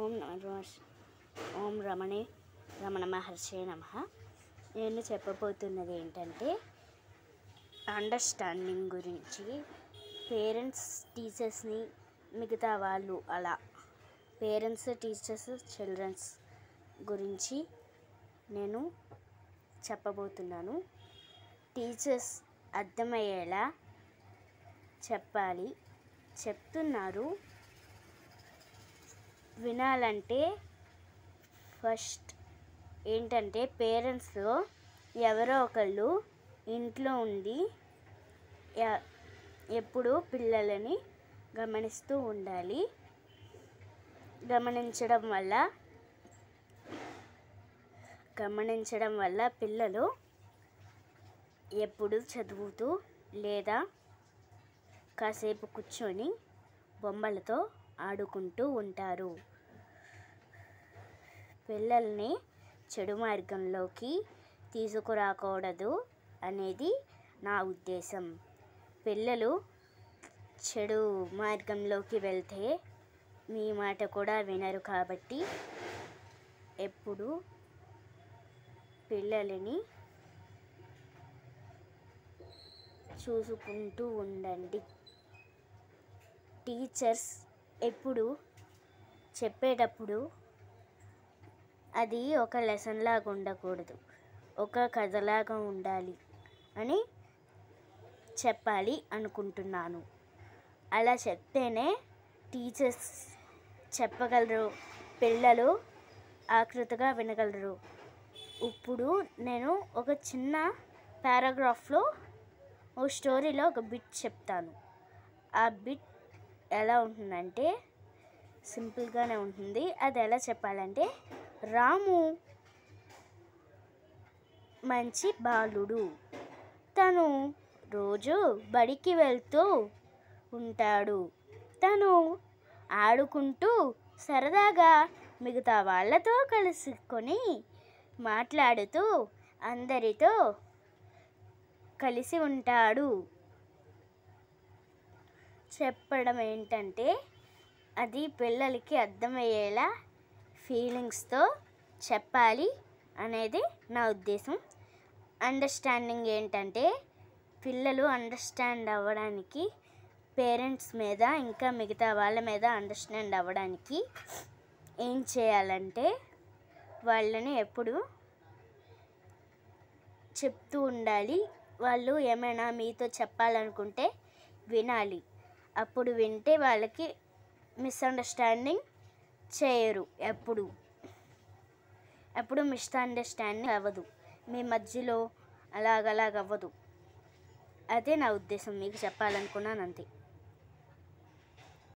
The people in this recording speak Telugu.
ఓం ఓం రమణ మహర్షే నమః. నేను చెప్పబోతున్నది ఏంటంటే అండర్స్టాండింగ్ గురించి. పేరెంట్స్ టీచర్స్ని మిగతా వాళ్ళు అలా పేరెంట్స్ టీచర్స్ చిల్డ్రన్స్ గురించి నేను చెప్పబోతున్నాను. టీచర్స్ అర్థమయ్యేలా చెప్పాలి, చెప్తున్నారు. వినాలంటే ఫస్ట్ ఏంటంటే పేరెంట్స్లో ఎవరో ఒకళ్ళు ఇంట్లో ఉండి ఎప్పుడు పిల్లలని గమనిస్తూ ఉండాలి. గమనించడం వల్ల పిల్లలు ఎప్పుడు చదువుతూ లేదా కాసేపు కూర్చొని బొమ్మలతో ఆడుకుంటూ ఉంటారు. పిల్లల్ని చెడు మార్గంలోకి తీసుకురాకూడదు అనేది నా ఉద్దేశం. పిల్లలు చెడు మార్గంలోకి వెళ్తే మీ మాట కూడా వినరు. కాబట్టి ఎప్పుడు పిల్లలని చూసుకుంటూ ఉండండి. టీచర్స్ ఎప్పుడు చెప్పేటప్పుడు అది ఒక లెసన్ లాగా ఉండకూడదు, ఒక కథలాగా ఉండాలి అని చెప్పాలి అనుకుంటున్నాను. అలా చెప్తేనే టీచర్స్ చెప్పగలరు, పిల్లలు ఆకృతిగా వినగలరు. ఇప్పుడు నేను ఒక చిన్న పారాగ్రాఫ్లో ఓ స్టోరీలో ఒక బిట్ చెప్తాను. ఆ బిట్ ఎలా ఉంటుందంటే సింపుల్గానే ఉంటుంది. అది ఎలా చెప్పాలంటే, రాము మంచి బాలుడు. తను రోజు బడికి వెళ్తూ ఉంటాడు. తను ఆడుకుంటూ సరదాగా మిగతా వాళ్ళతో కలుసుకొని మాట్లాడుతూ అందరితో కలిసి ఉంటాడు. చెప్పడం ఏంటంటే అది పిల్లలకి అర్థమయ్యేలా ఫీలింగ్స్తో చెప్పాలి అనేది నా ఉద్దేశం. అండర్స్టాండింగ్ ఏంటంటే పిల్లలు అండర్స్టాండ్ అవ్వడానికి పేరెంట్స్ మీద ఇంకా మిగతా వాళ్ళ మీద అండర్స్టాండ్ అవ్వడానికి ఏం చేయాలంటే వాళ్ళని ఎప్పుడు చెప్తూ ఉండాలి. వాళ్ళు ఏమైనా మీతో చెప్పాలనుకుంటే వినాలి. అప్పుడు వింటే వాళ్ళకి మిస్అండర్స్టాండింగ్ చేయరు. ఎప్పుడు మిస్అండర్స్టాండింగ్ అవ్వదు, మీ మధ్యలో అలాగవ్వదు. అదే నా ఉద్దేశం, మీకు చెప్పాలనుకున్నాను అంతే.